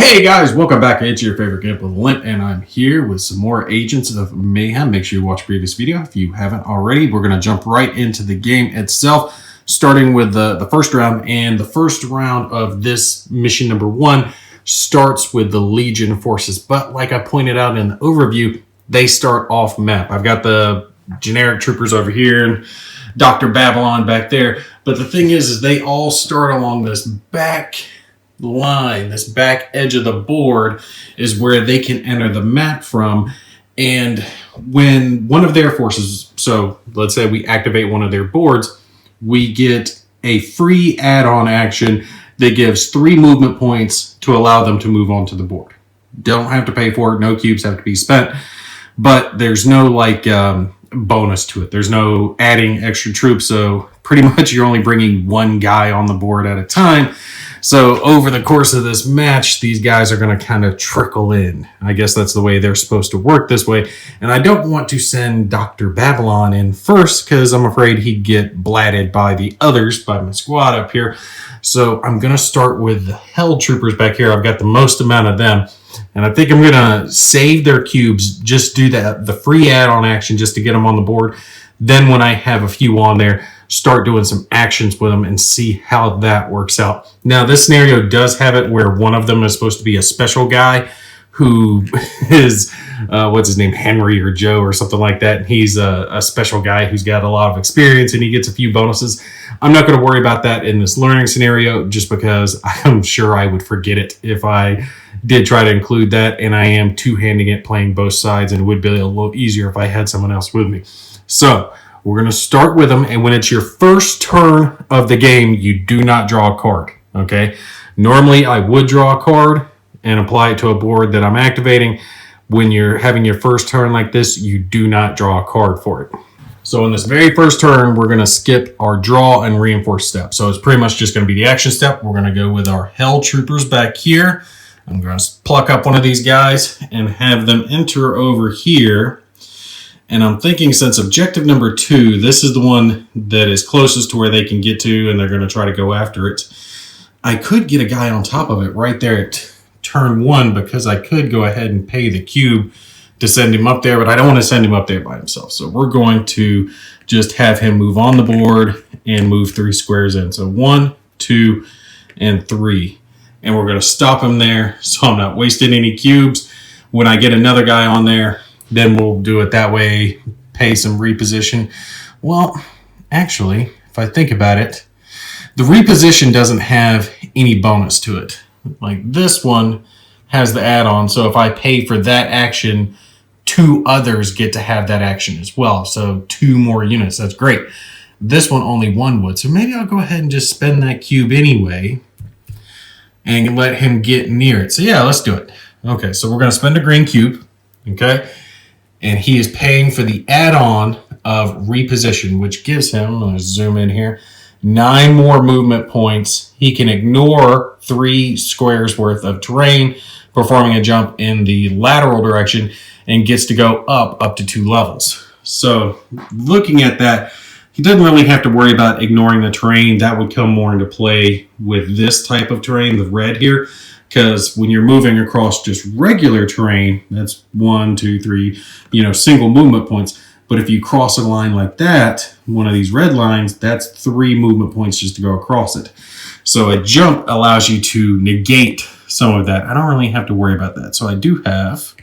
Hey guys, welcome back. It's your favorite Gimp with Lint, and I'm here with some more Agents of Mayhem. Make sure you watch the previous video if you haven't already. We're going to jump right into the game itself, starting with the first round. And the first round of this mission number 1 starts with the Legion forces. But like I pointed out in the overview, they start off map. I've got the generic troopers over here and Dr. Babylon back there. But the thing is they all start along this back line, this back edge of the board is where they can enter the map from. And when one of their forces, so let's say we activate one of their boards, we get a free add-on action that gives 3 movement points to allow them to move onto the board. Don't have to pay for it, no cubes have to be spent, but there's no bonus to it. There's no adding extra troops, so pretty much you're only bringing one guy on the board at a time. So over the course of this match, these guys are going to kind of trickle in. I guess that's the way they're supposed to work this way. And I don't want to send Dr. Babylon in first because I'm afraid he'd get blatted by the others, by my squad up here. So I'm going to start with the Hell Troopers back here. I've got the most amount of them. And I think I'm going to save their cubes, just do the free add-on action just to get them on the board. Then when I have a few on there, start doing some actions with them and see how that works out. Now, this scenario does have it where one of them is supposed to be a special guy who is, what's his name, Henry or Joe or something like that. He's a special guy who's got a lot of experience and he gets a few bonuses. I'm not going to worry about that in this learning scenario just because I'm sure I would forget it if I did try to include that, and I am two-handing it playing both sides, and it would be a little easier if I had someone else with me. So we're going to start with them, and when it's your first turn of the game, you do not draw a card, okay? Normally, I would draw a card and apply it to a board that I'm activating. When you're having your first turn like this, you do not draw a card for it. So in this very first turn, we're going to skip our draw and reinforce step. So it's pretty much just going to be the action step. We're going to go with our Hell Troopers back here. I'm going to pluck up one of these guys and have them enter over here. And I'm thinking since objective number 2, this is the one that is closest to where they can get to, and they're going to try to go after it. I could get a guy on top of it right there at turn 1 because I could go ahead and pay the cube to send him up there, but I don't want to send him up there by himself. So we're going to just have him move on the board and move 3 squares in. So 1, 2, and 3. And we're going to stop him there so I'm not wasting any cubes. When I get another guy on there, then we'll do it that way, pay some reposition. Well, actually, if I think about it, the reposition doesn't have any bonus to it. Like this one has the add-on, so if I pay for that action, 2 others get to have that action as well. So 2 more units, that's great. This one only 1 would, so maybe I'll go ahead and just spend that cube anyway and let him get near it. So yeah, let's do it. Okay, so we're going to spend a green cube, okay? And he is paying for the add-on of reposition, which gives him, I'm going to zoom in here, 9 more movement points. He can ignore 3 squares worth of terrain, performing a jump in the lateral direction, and gets to go up to 2 levels. So looking at that, he doesn't really have to worry about ignoring the terrain. That would come more into play with this type of terrain, the red here, because when you're moving across just regular terrain, that's 1, 2, 3, single movement points. But if you cross a line like that, one of these red lines, that's 3 movement points just to go across it. So a jump allows you to negate some of that. I don't really have to worry about that. So I do have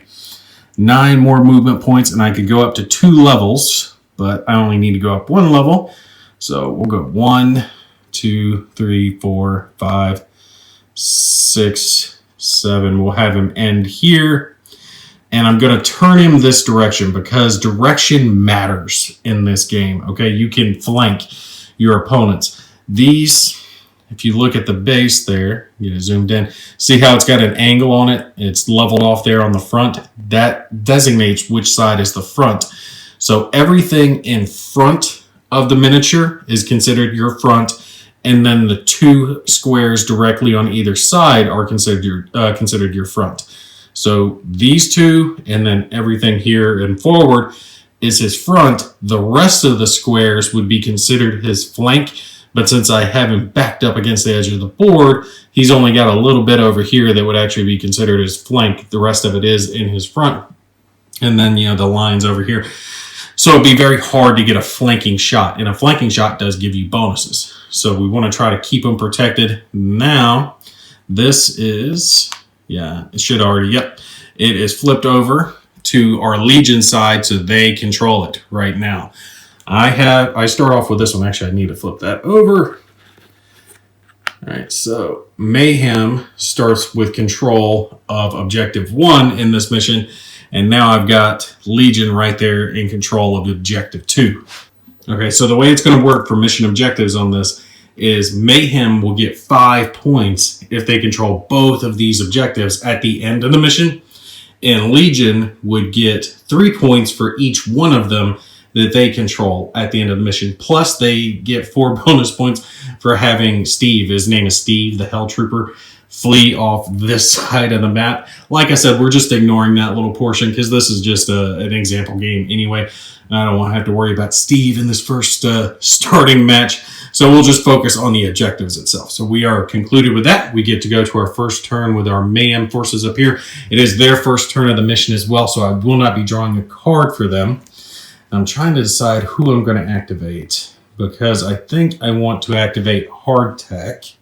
9 more movement points, and I could go up to 2 levels, but I only need to go up 1 level. So we'll go 1, 2, 3, 4, 5, 6, 7. We'll have him end here. And I'm going to turn him this direction because direction matters in this game. Okay, you can flank your opponents. These, if you look at the base there, zoomed in, see how it's got an angle on it? It's leveled off there on the front. That designates which side is the front. So everything in front of the miniature is considered your front, and then the 2 squares directly on either side are considered your front. So these 2, and then everything here and forward is his front. The rest of the squares would be considered his flank But since I have him backed up against the edge of the board, he's only got a little bit over here that would actually be considered his flank. The rest of it is in his front. And then, the lines over here. So it'd be very hard to get a flanking shot. And a flanking shot does give you bonuses. So we want to try to keep him protected. Now, this is, it should already, it is flipped over to our Legion side so they control it right now. I start off with this one. Actually, I need to flip that over. All right, so Mayhem starts with control of Objective 1 in this mission, and now I've got Legion right there in control of Objective 2. Okay, so the way it's going to work for mission objectives on this is Mayhem will get 5 points if they control both of these objectives at the end of the mission, and Legion would get 3 points for each one of them that they control at the end of the mission. Plus, they get 4 bonus points for having Steve, his name is Steve, the Hell Trooper, flee off this side of the map. Like I said, we're just ignoring that little portion because this is just an example game anyway. I don't want to have to worry about Steve in this first starting match. So we'll just focus on the objectives itself. So we are concluded with that. We get to go to our first turn with our Mayhem forces up here. It is their first turn of the mission as well, so I will not be drawing a card for them. I'm trying to decide who I'm going to activate because I think I want to activate Hardtack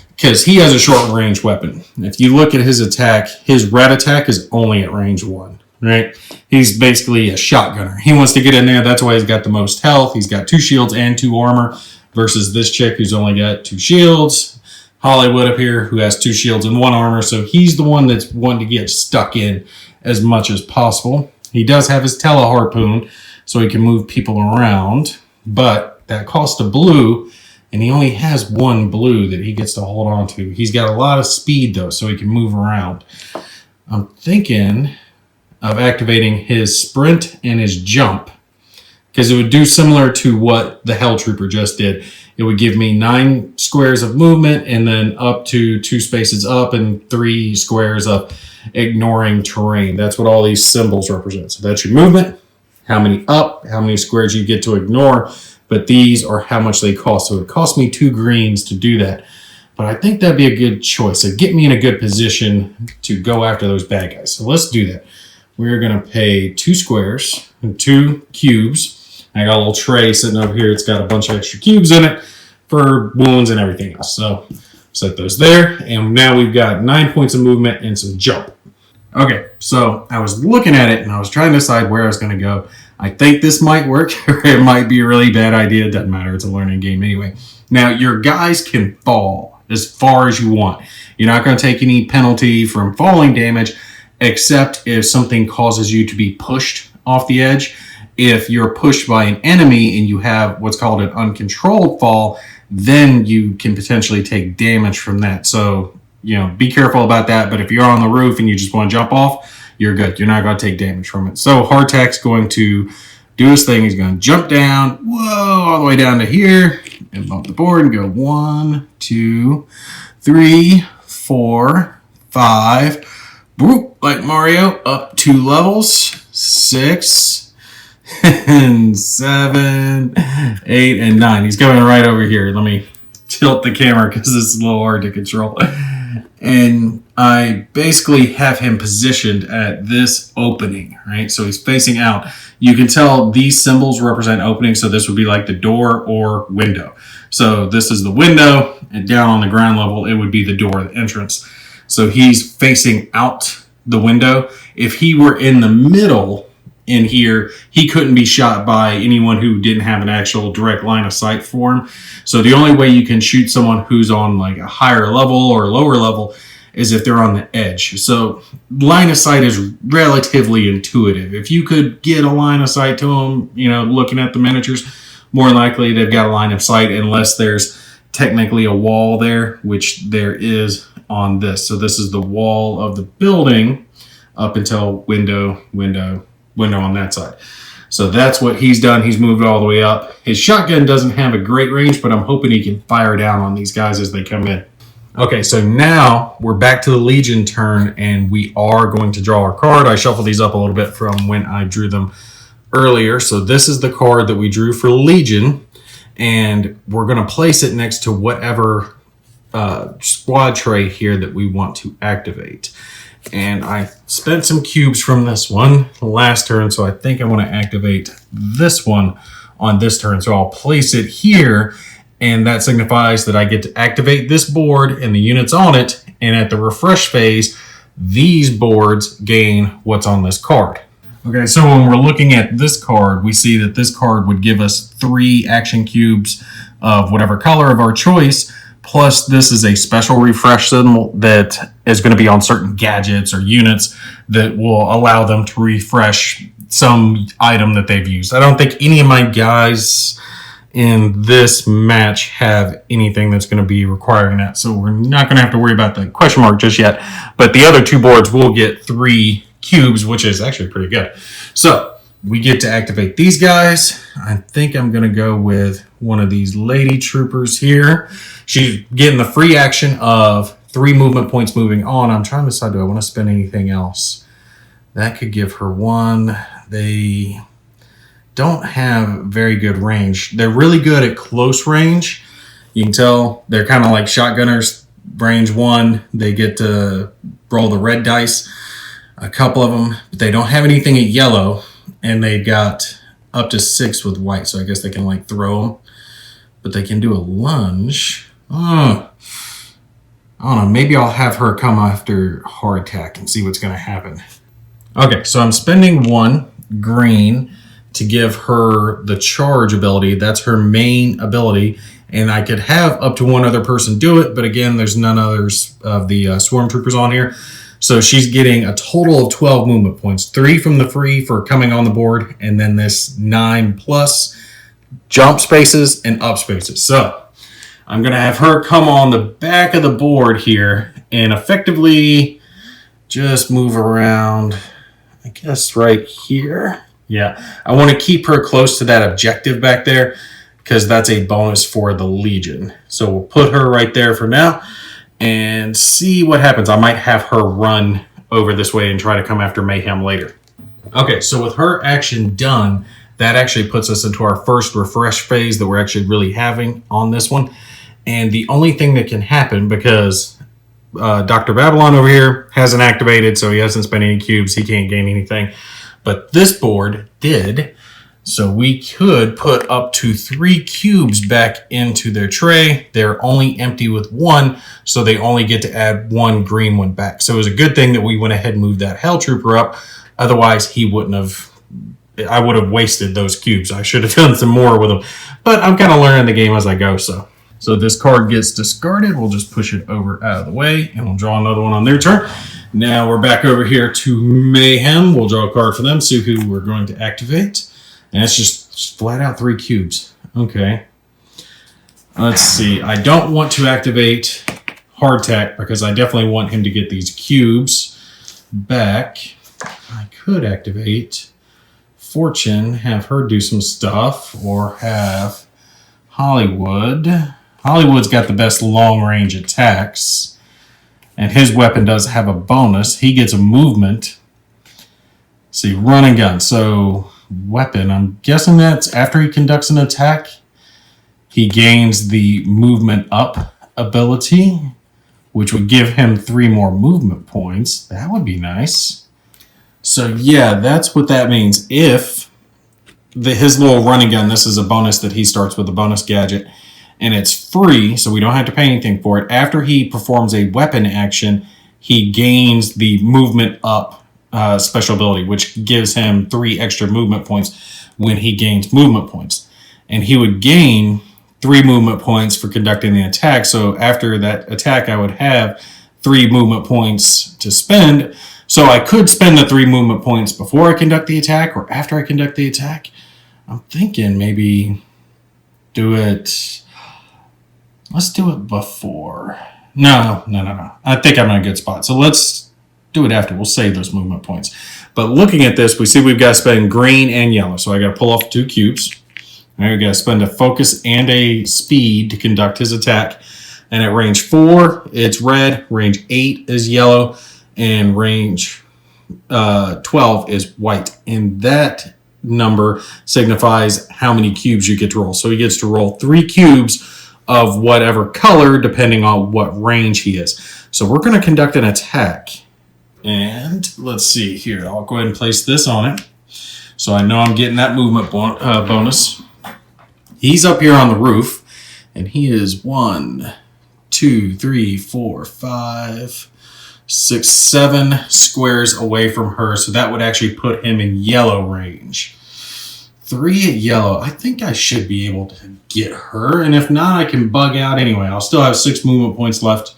because he has a short range weapon. If you look at his attack, his red attack is only at range 1, right? He's basically a shotgunner. He wants to get in there. That's why he's got the most health. He's got 2 shields and 2 armor versus this chick who's only got 2 shields. Hollywood up here who has 2 shields and 1 armor. So he's the one that's wanting to get stuck in as much as possible. He does have his tele-harpoon, so he can move people around, but that costs a blue, and he only has 1 blue that he gets to hold on to. He's got a lot of speed, though, so he can move around. I'm thinking of activating his sprint and his jump, because it would do similar to what the Hell Trooper just did. It would give me 9 squares of movement, and then up to 2 spaces up and 3 squares of ignoring terrain. That's what all these symbols represent. So that's your movement, how many up, how many squares you get to ignore, but these are how much they cost. So it cost me 2 greens to do that. But I think that'd be a good choice. So get me in a good position to go after those bad guys. So let's do that. We're going to pay 2 squares and 2 cubes. I got a little tray sitting over here. It's got a bunch of extra cubes in it for wounds and everything else. So set those there. And now we've got 9 points of movement and some jump. Okay, so I was looking at it and I was trying to decide where I was going to go. I think this might work, or it might be a really bad idea. It doesn't matter. It's a learning game anyway. Now, your guys can fall as far as you want. You're not going to take any penalty from falling damage, except if something causes you to be pushed off the edge. If you're pushed by an enemy and you have what's called an uncontrolled fall, then you can potentially take damage from that. So, be careful about that. But if you're on the roof and you just want to jump off, you're good. You're not going to take damage from it. So Hardtack's going to do his thing. He's going to jump down, all the way down to here, and bump the board and go 1, 2, 3, 4, 5. Boop, like Mario, up 2 levels. 6, and 7, 8, and 9. He's coming right over here. Let me tilt the camera because it's a little hard to control. And I basically have him positioned at this opening, right? So he's facing out. You can tell these symbols represent openings, so this would be like the door or window. So this is the window, and down on the ground level, it would be the door, the entrance. So he's facing out the window. If he were in the middle in here, he couldn't be shot by anyone who didn't have an actual direct line of sight for him. So the only way you can shoot someone who's on like a higher level or lower level is if they're on the edge. So line of sight is relatively intuitive. If you could get a line of sight to them, looking at the miniatures, more likely they've got a line of sight unless there's technically a wall there, which there is on this. So this is the wall of the building up until window on that side. So that's what he's done. He's moved all the way up. His shotgun doesn't have a great range, but I'm hoping he can fire down on these guys as they come in. Okay, so now we're back to the Legion turn, and we are going to draw our card. I shuffled these up a little bit from when I drew them earlier. So this is the card that we drew for Legion, and we're going to place it next to whatever squad tray here that we want to activate. And I spent some cubes from this one last turn, so I think I want to activate this one on this turn. So I'll place it here, and that signifies that I get to activate this board and the units on it, and at the refresh phase, these boards gain what's on this card. Okay, so when we're looking at this card, we see that this card would give us 3 action cubes of whatever color of our choice, plus this is a special refresh symbol that is going to be on certain gadgets or units that will allow them to refresh some item that they've used. I don't think any of my guys in this match have anything that's going to be requiring that, so we're not going to have to worry about the question mark just yet, but the other 2 boards will get 3 cubes, which is actually pretty good. So we get to activate these guys. I think I'm going to go with one of these lady troopers here. She's getting the free action of 3 movement points moving on. I'm trying to decide, do I want to spend anything else? That could give her 1. They don't have very good range. They're really good at close range. You can tell they're kind of like shotgunners. Range 1, they get to roll the red dice. A couple of them, but they don't have anything at yellow, and they got up to 6 with white, so I guess they can like throw them, but they can do a lunge. I don't know, maybe I'll have her come after hardtack and see what's going to happen. Okay, so I'm spending 1 green to give her the charge ability. That's her main ability, and I could have up to 1 other person do it, but again, there's none others of the swarm troopers on here. So she's getting a total of 12 movement points, 3 from the free for coming on the board, and then this 9 plus jump spaces and up spaces. So I'm going to have her come on the back of the board here and effectively just move around, I guess, right here. Yeah, I want to keep her close to that objective back there because that's a bonus for the Legion. So we'll put her right there for now and see what happens. I might have her run over this way and try to come after Mayhem later. Okay, so with her action done, that actually puts us into our first refresh phase that we're actually really having on this one. And the only thing that can happen, because Dr. Babylon over here hasn't activated, so he hasn't spent any cubes, he can't gain anything. But this board did, so we could put up to 3 cubes back into their tray. They're only empty with 1, so they only get to add 1 green one back. So it was a good thing that we went ahead and moved that Hell Trooper up. Otherwise, he wouldn't have, I would have wasted those cubes. I should have done some more with them. But I'm kind of learning the game as I go, so this card gets discarded. We'll just push it over out of the way, and we'll draw another one on their turn. Now we're back over here to Mayhem. We'll draw a card for them, see who we're going to activate. And it's just flat out 3 cubes. Okay. Let's see. I don't want to activate hardtack because I definitely want him to get these cubes back. I could activate Fortune, have her do some stuff, or have Hollywood. Hollywood's got the best long-range attacks, and his weapon does have a bonus. He gets a movement. See, run and gun. So weapon, I'm guessing that's after he conducts an attack, he gains the movement up ability, which would give him 3 more movement points. That would be nice. So yeah, that's what that means. If his little running gun, this is a bonus that he starts with, a bonus gadget, and it's free, so we don't have to pay anything for it. After he performs a weapon action, he gains the movement up special ability, which gives him 3 extra movement points when he gains movement points. And he would gain 3 movement points for conducting the attack. So after that attack, I would have 3 movement points to spend. So I could spend the 3 movement points before I conduct the attack or after I conduct the attack. I'm thinking maybe do it. Let's do it before. No. I think I'm in a good spot. So let's do it after. We'll save those movement points. But looking at this, we see we've got to spend green and yellow. So I got to pull off 2 cubes. Now we got to spend a focus and a speed to conduct his attack. And at range 4, it's red. Range 8 is yellow. And range 12 is white. And that number signifies how many cubes you get to roll. So he gets to roll 3 cubes of whatever color, depending on what range he is. So we're going to conduct an attack. And let's see here. I'll go ahead and place this on it. So I know I'm getting that movement bonus. He's up here on the roof. And he is 1, 2, 3, 4, 5, 6, 7 squares away from her. So that would actually put him in yellow range. 3 at yellow. I think I should be able to get her. And if not, I can bug out anyway. I'll still have 6 movement points left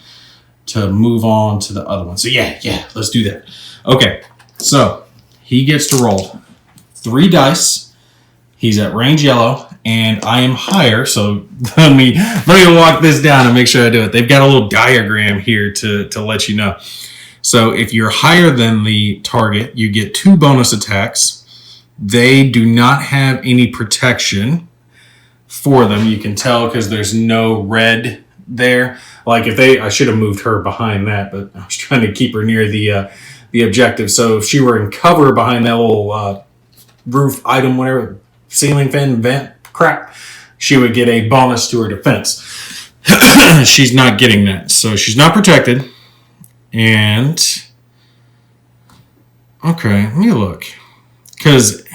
to move on to the other one. So yeah, let's do that. Okay, so he gets to roll 3 dice. He's at range yellow. And I am higher, so let me walk this down and make sure I do it. They've got a little diagram here to let you know. So if you're higher than the target, you get 2 bonus attacks. They do not have any protection for them. You can tell because there's no red there. Like I should have moved her behind that, but I was trying to keep her near the objective. So if she were in cover behind that little roof item, whatever, ceiling fan, vent, crap, she would get a bonus to her defense. She's not getting that. So she's not protected. And okay, let me look. Because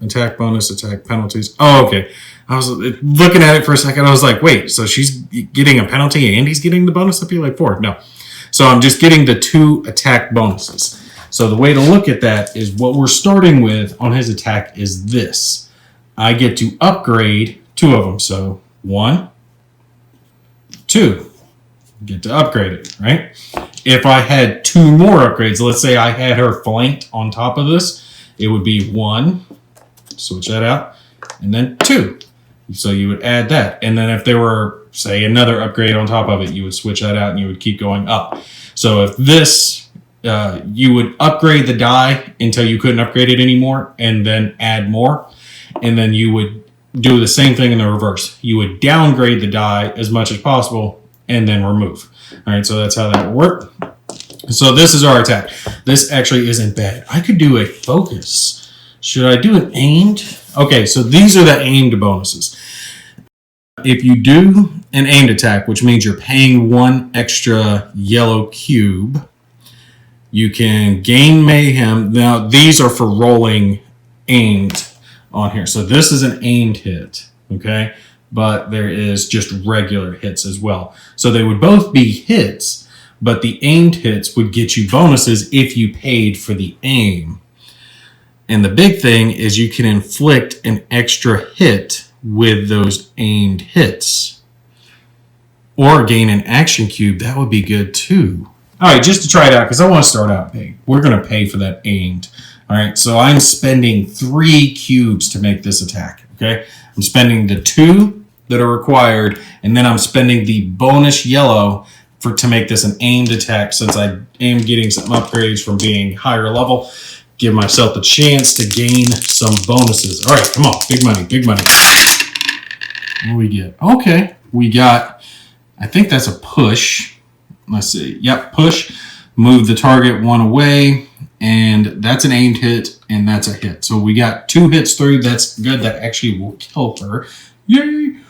attack bonus, attack penalties. Oh, okay. I was looking at it for a second. I was like, wait, so she's getting a penalty and he's getting the bonus? I feel like 4. No. So I'm just getting the 2 attack bonuses. So the way to look at that is what we're starting with on his attack is this. I get to upgrade 2 of them. So 1, 2. Get to upgrade it, right? If I had 2 more upgrades, let's say I had her flanked on top of this, it would be 1, switch that out, and then 2. So you would add that. And then if there were, say, another upgrade on top of it, you would switch that out and you would keep going up. So if this, you would upgrade the die until you couldn't upgrade it anymore and then add more. And then you would do the same thing in the reverse. You would downgrade the die as much as possible and then remove. All right, so that's how that would work. So this is our attack. This actually isn't bad. I could do a focus. Should I do an aimed? Okay, so these are the aimed bonuses. If you do an aimed attack, which means you're paying 1 extra yellow cube, you can gain Mayhem. Now, these are for rolling aimed on here. So this is an aimed hit, okay? But there is just regular hits as well. So they would both be hits, but the aimed hits would get you bonuses if you paid for the aim. And the big thing is you can inflict an extra hit with those aimed hits. Or gain an action cube. That would be good too. All right, just to try it out, because I want to start out big. We're going to pay for that aimed. All right, so I'm spending 3 cubes to make this attack, okay? I'm spending the 2 that are required, and then I'm spending the bonus yellow to make this an aimed attack since I am getting some upgrades from being higher level. Give myself the chance to gain some bonuses. All right, come on, big money, big money. What do we get? Okay, we got, I think that's a push. Let's see, yep, push. Move the target 1 away. And that's an aimed hit, and that's a hit. So we got 2 hits through. That's good. That actually will kill her. Yay!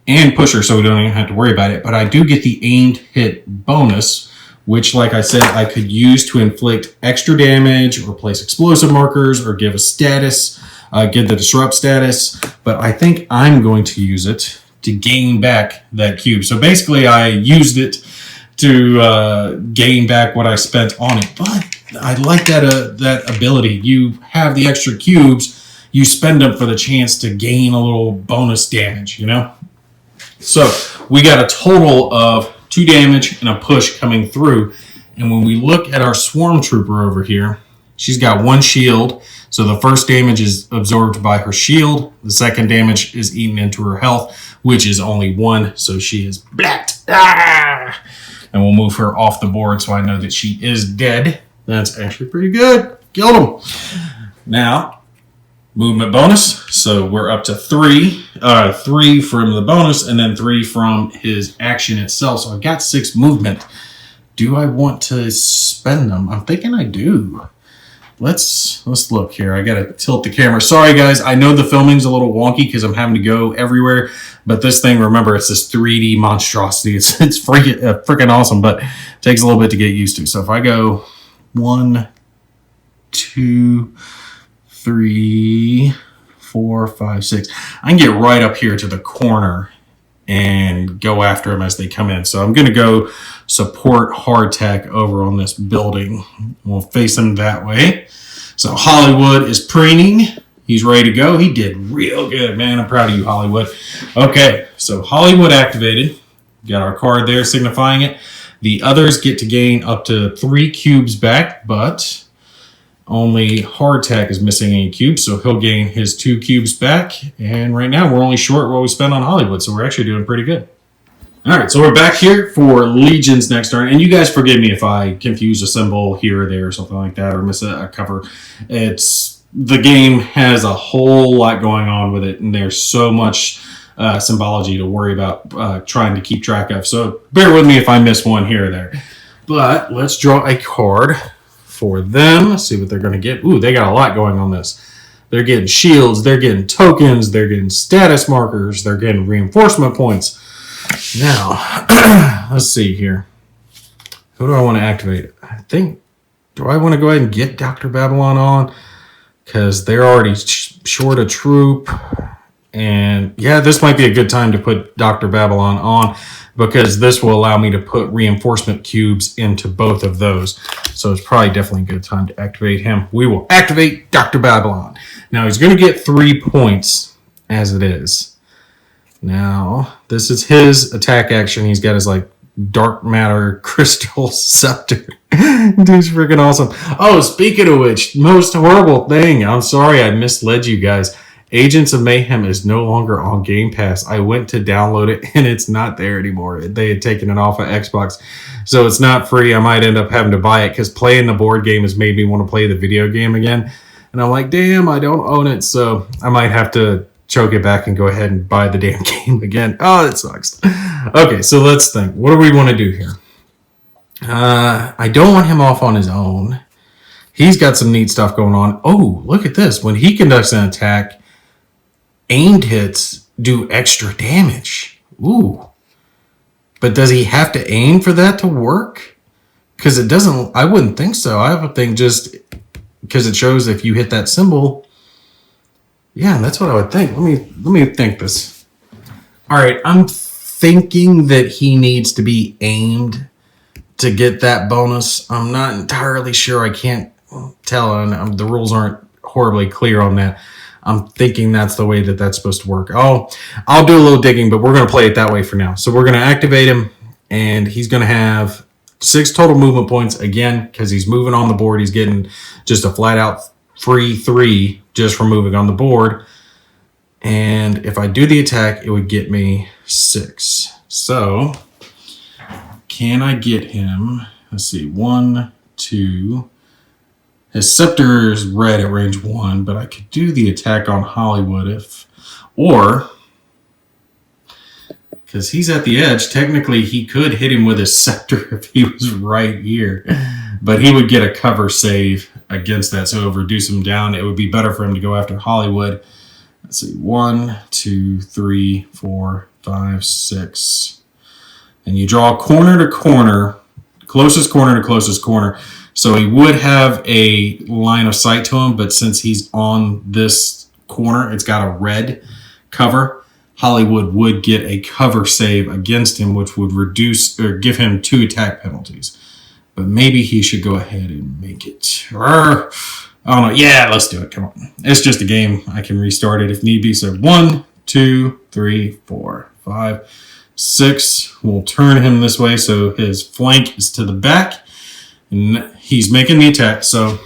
And push her, so we don't even have to worry about it. But I do get the aimed hit bonus, which, like I said, I could use to inflict extra damage or place explosive markers or give a status, get the disrupt status. But I think I'm going to use it to gain back that cube. So basically, I used it to gain back what I spent on it. But I like that ability. You have the extra cubes, you spend them for the chance to gain a little bonus damage, you know? So we got a total of 2 damage and a push coming through. And when we look at our swarm trooper over here, she's got 1 shield. So the first damage is absorbed by her shield. The second damage is eaten into her health, which is only 1. So she is blacked. Ah! And we'll move her off the board so I know that she is dead. That's actually pretty good. Killed him. Now, movement bonus. So we're up to 3. 3 from the bonus and then 3 from his action itself. So I've got 6 movement. Do I want to spend them? I'm thinking I do. let's look here. I gotta tilt the camera. Sorry guys, I know the filming's a little wonky because I'm having to go everywhere, but this thing, remember, it's this 3D monstrosity. It's freaking awesome, but it takes a little bit to get used to. So if I go 1, 2, 3, 4, 5, 6, I can get right up here to the corner and go after them as they come in. So I'm going to go support hardtack over on this building. We'll face him that way. So Hollywood is preening. He's ready to go. He did real good, man. I'm proud of you, Hollywood. Okay, so Hollywood activated. Got our card there signifying it. The others get to gain up to 3 cubes back, but only hardtack is missing any cubes, so he'll gain his 2 cubes back. And right now, we're only short what we spent on Hollywood, so we're actually doing pretty good. All right, so we're back here for Legion's next turn. And you guys forgive me if I confuse a symbol here or there or something like that, or miss a cover. The game has a whole lot going on with it, and there's so much symbology to worry about trying to keep track of. So bear with me if I miss one here or there. But let's draw a card for them. See what they're going to get. Ooh, they got a lot going on this. They're getting shields, they're getting tokens, they're getting status markers, they're getting reinforcement points. Now, let's see here. Who do I want to activate? Do I want to go ahead and get Dr. Babylon on? Because they're already short a troop. And yeah, this might be a good time to put Dr. Babylon on, because this will allow me to put reinforcement cubes into both of those. So it's probably definitely a good time to activate him. We will activate Dr. Babylon. Now he's going to get 3 points as it is. Now, this is his attack action. He's got his like dark matter crystal scepter. Dude's freaking awesome. Oh, speaking of which, most horrible thing. I'm sorry I misled you guys. Agents of Mayhem is no longer on Game Pass. I went to download it and it's not there anymore. They had taken it off of Xbox. So it's not free. I might end up having to buy it because playing the board game has made me want to play the video game again. And I'm like, damn, I don't own it. So I might have to choke it back and go ahead and buy the damn game again. Oh, that sucks. Okay, so let's think. What do we want to do here? I don't want him off on his own. He's got some neat stuff going on. Oh, look at this. When he conducts an attack, aimed hits do extra damage. Ooh. But does he have to aim for that to work? Because it doesn't, I wouldn't think so. I would think just because it shows if you hit that symbol. Yeah, that's what I would think. Let me think this. All right, I'm thinking that he needs to be aimed to get that bonus. I'm not entirely sure. I can't tell, and the rules aren't horribly clear on that. I'm thinking that's the way that that's supposed to work. I'll do a little digging, but we're going to play it that way for now. So we're going to activate him, and he's going to have 6 total movement points again because he's moving on the board. He's getting just a flat out free 3 just for moving on the board. And if I do the attack, it would get me 6. So can I get him? Let's see. 1, 2. His scepter is red at range 1, but I could do the attack on Hollywood or because he's at the edge, technically he could hit him with his scepter if he was right here, but he would get a cover save against that, so it would reduce him down. It would be better for him to go after Hollywood. Let's see, 1, 2, 3, 4, 5, 6. And you draw corner to corner, closest corner to closest corner. So he would have a line of sight to him, but since he's on this corner, it's got a red cover. Hollywood would get a cover save against him, which would reduce or give him 2 attack penalties. But maybe he should go ahead and make it. I don't know. Yeah, let's do it. Come on. It's just a game. I can restart it if need be. So 1, 2, 3, 4, 5, 6. We'll turn him this way so his flank is to the back. And he's making the attack. So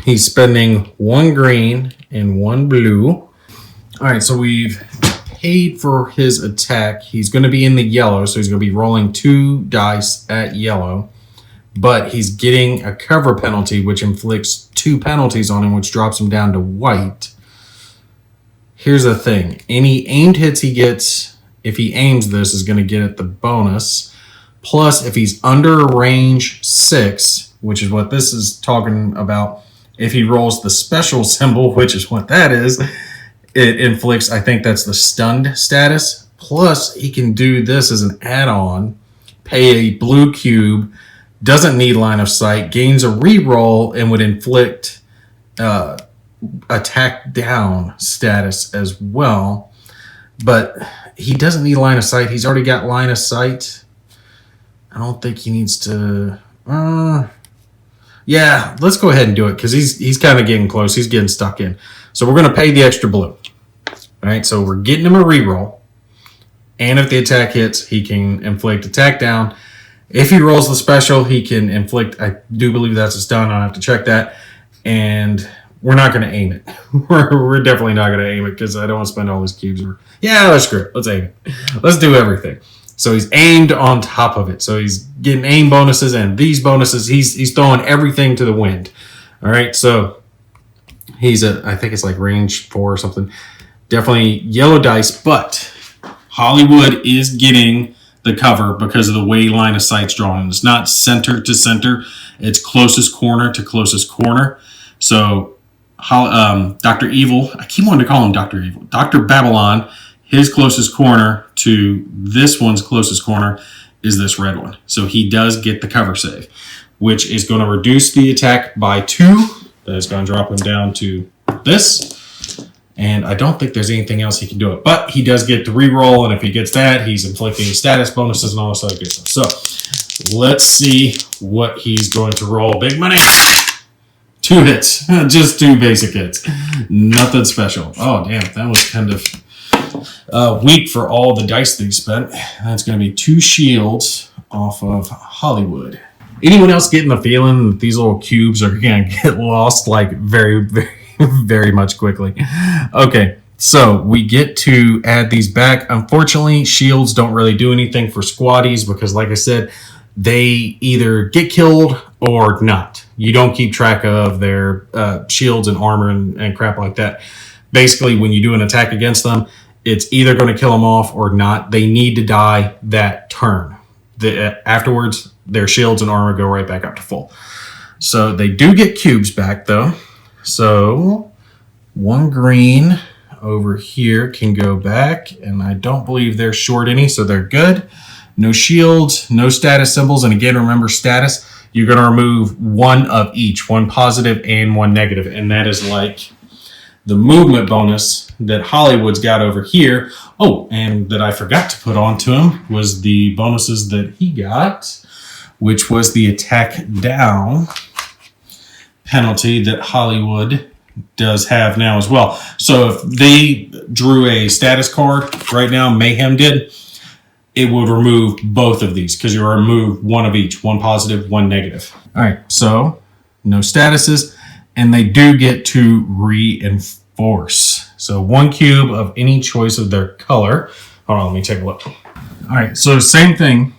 he's spending 1 green and 1 blue. All right, so we've paid for his attack. He's going to be in the yellow, so he's going to be rolling 2 dice at yellow. But he's getting a cover penalty, which inflicts 2 penalties on him, which drops him down to white. Here's the thing. Any aimed hits he gets, if he aims this, is going to get it the bonus. Plus, if he's under range 6, which is what this is talking about, If he rolls the special symbol, which is what that is, it inflicts, I think that's the stunned status. Plus, he can do this as an add-on, pay a blue cube, doesn't need line of sight, gains a reroll, and would inflict attack down status as well. But he doesn't need line of sight. He's already got line of sight. I don't think he needs to... yeah, let's go ahead and do it because he's kind of getting close. He's getting stuck in. So we're going to pay the extra blue. All right, so we're getting him a reroll. And if the attack hits, he can inflict attack down. If he rolls the special, he can inflict... I do believe that's a stun. I'll have to check that. And we're not going to aim it. We're definitely not going to aim it because I don't want to spend all these cubes. Yeah, let's screw it. Let's aim it. Let's do everything. So he's aimed on top of it. So he's getting aim bonuses and these bonuses. He's throwing everything to the wind. All right, so he's I think it's like range 4 or something. Definitely yellow dice, but Hollywood is getting the cover because of the way line of sight's drawn. It's not center to center. It's closest corner to closest corner. So Dr. Evil, I keep wanting to call him Dr. Evil. Dr. Babylon, his closest corner to this one's closest corner is this red one. So he does get the cover save, which is going to reduce the attack by 2. That is going to drop him down to this. And I don't think there's anything else he can do it. But he does get the reroll, and if he gets that, he's inflicting status bonuses and all this other good stuff. So let's see what he's going to roll. Big money. 2 hits. Just 2 basic hits. Nothing special. Oh, damn. That was kind of weak for all the dice that he spent. That's going to be 2 shields off of Hollywood. Anyone else getting the feeling that these little cubes are going to get lost like very, very, very much quickly? Okay, so we get to add these back. Unfortunately, shields don't really do anything for squaddies because, like I said, they either get killed or not. You don't keep track of their shields and armor and crap like that. Basically, when you do an attack against them, it's either going to kill them off or not. They need to die that turn. Afterwards, their shields and armor go right back up to full. So they do get cubes back, though. So 1 green over here can go back, and I don't believe they're short any, so they're good. No shields, no status symbols, and again, remember status, you're going to remove 1 of each, 1 positive and 1 negative, and that is like the movement bonus that Hollywood's got over here. Oh, and that I forgot to put on to him was the bonuses that he got, which was the attack down penalty that Hollywood does have now as well. So if they drew a status card right now, Mayhem did, it would remove both of these because you remove 1 of each, 1 positive, 1 negative. All right, so no statuses, and they do get to reinforce. So 1 cube of any choice of their color. Hold on, let me take a look. All right, so same thing.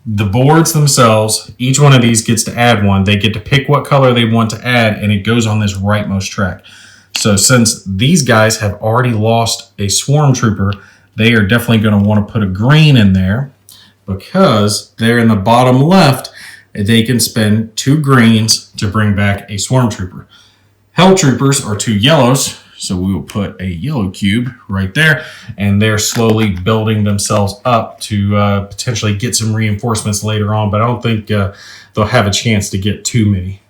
The boards themselves, each one of these gets to add 1. They get to pick what color they want to add, and it goes on this rightmost track. So since these guys have already lost a swarm trooper, they are definitely going to want to put a green in there because they're in the bottom left. They can spend 2 greens to bring back a swarm trooper. Hell troopers are 2 yellows, so we will put a yellow cube right there, and they're slowly building themselves up to potentially get some reinforcements later on, but I don't think they'll have a chance to get too many.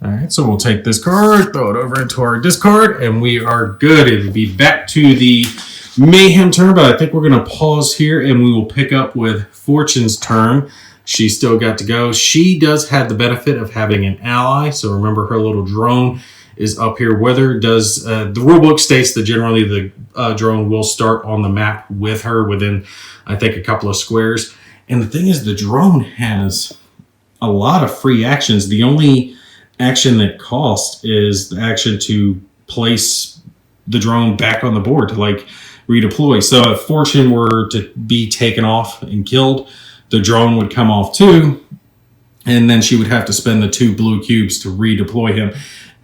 All right, so we'll take this card, throw it over into our discard, and we are good. It'll be back to the Mayhem turn, but I think we're going to pause here, and we will pick up with Fortune's turn. She still got to go. She does have the benefit of having an ally, so remember her little drone is up here with her. Does the rulebook states that generally the drone will start on the map with her within, I think, a couple of squares. And the thing is, the drone has a lot of free actions. The only action that costs is the action to place the drone back on the board to like redeploy. So if Fortune were to be taken off and killed, the drone would come off too, and then she would have to spend the 2 blue cubes to redeploy him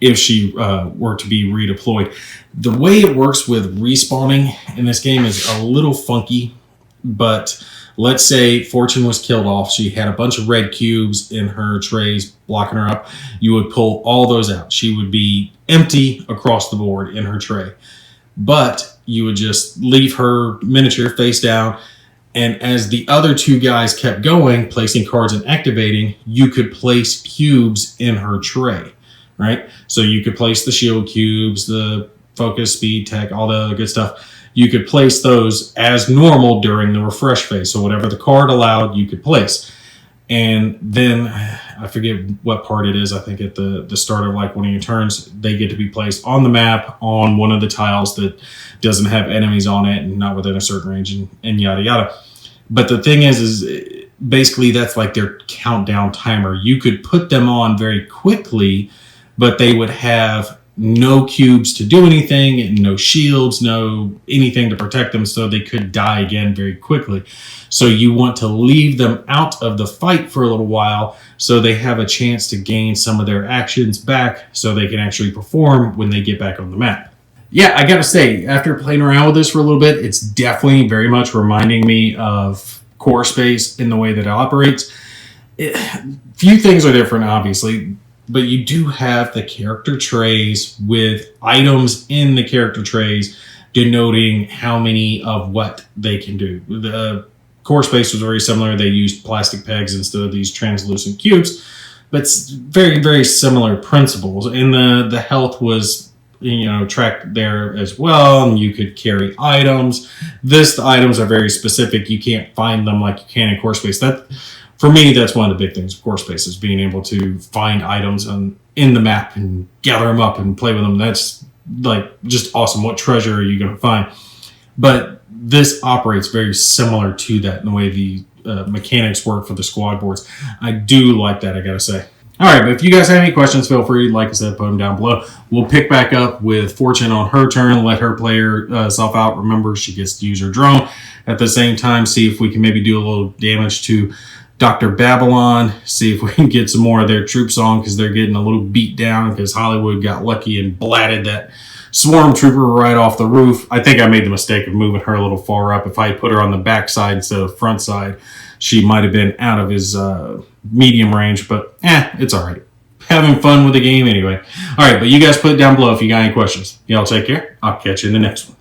if she were to be redeployed. The way it works with respawning in this game is a little funky, but let's say Fortune was killed off. She had a bunch of red cubes in her trays blocking her up. You would pull all those out. She would be empty across the board in her tray. But you would just leave her miniature face down. And as the other two guys kept going, placing cards and activating, you could place cubes in her tray, right? So you could place the shield cubes, the focus, speed, tech, all the other good stuff. You could place those as normal during the refresh phase. So whatever the card allowed, you could place. And then, I forget what part it is, I think at the start of like one of your turns, they get to be placed on the map on one of the tiles that doesn't have enemies on it and not within a certain range and yada yada. But the thing is basically that's like their countdown timer. You could put them on very quickly, but they would have no cubes to do anything, and no shields, no anything to protect them, so they could die again very quickly. So you want to leave them out of the fight for a little while so they have a chance to gain some of their actions back so they can actually perform when they get back on the map. Yeah, I gotta say, after playing around with this for a little bit, it's definitely very much reminding me of Core Space in the way that it operates. Few things are different, obviously, but you do have the character trays with items in the character trays denoting how many of what they can do. The Core Space was very similar. They used plastic pegs instead of these translucent cubes, but it's very, very similar principles. And the health was, you know, tracked there as well, and you could carry items. The items are very specific. You can't find them like you can in Core Space. That, for me, that's one of the big things of Core Space, is being able to find items in the map and gather them up and play with them. That's like just awesome. What treasure are you going to find? But this operates very similar to that in the way the mechanics work for the squad boards. I do like that, I gotta say. All right, but if you guys have any questions, feel free, like I said, put them down below. We'll pick back up with Fortune on her turn, let her play herself out. Remember, she gets to use her drone. At the same time, see if we can maybe do a little damage to Dr. Babylon, see if we can get some more of their troops on, because they're getting a little beat down because Hollywood got lucky and blatted that swarm trooper right off the roof. I think I made the mistake of moving her a little far up. If I put her on the back side instead of the front side, she might have been out of his medium range, but it's all right. Having fun with the game anyway. All right, but you guys put it down below if you got any questions. Y'all take care. I'll catch you in the next one.